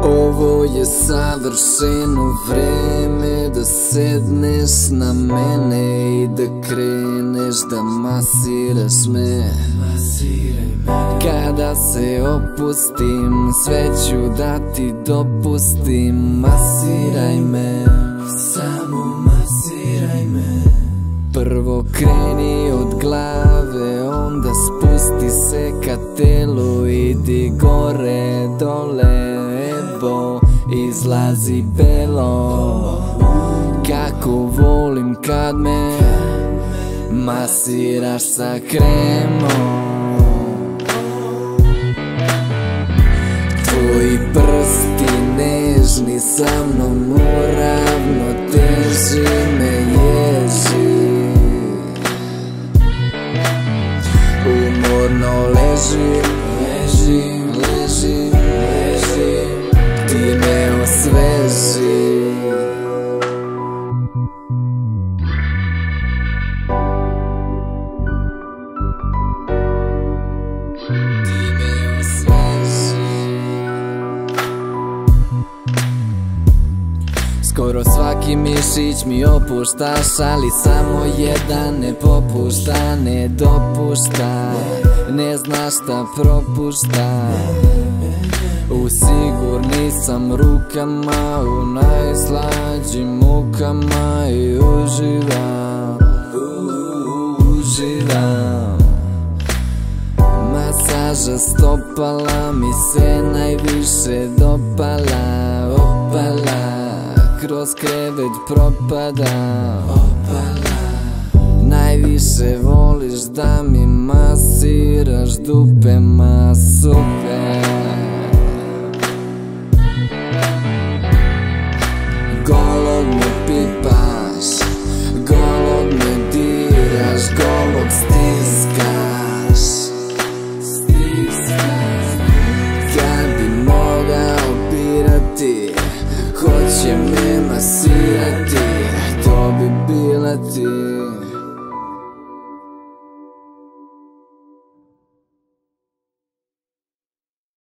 Ovo je savršeno vreme da sedneš na mene i da kreneš da masiraš me. Kada se opustim, sve ću da ti dopustim. Masiraj me, samo masiraj me. Prvo kreni od glave, onda spusti se ka telu. Idi gore, dole, evo, izlazi belo. Kako volim kad me masiraš sa kremom. Tvoji prsti nežni sa mnom u ravnoteži me ježi. Umorno ležim, ti me osveži. Skoro svaki mišić mi opuštaš, ali samo jedan ne popušta, ne dopušta. Ne znaš šta propušta. U sigurni sam rukama, u najslađim mukama i uživam. Masaža stopala mi se najviše dopala. Opala, kroz krevet propada. Najviše voliš da mi masiraš dupe, ma super. Golog me pipaš, golog me diraš, golog stiskaš. Kad bi mogao birati, hoće me masirati, to bi bila ti.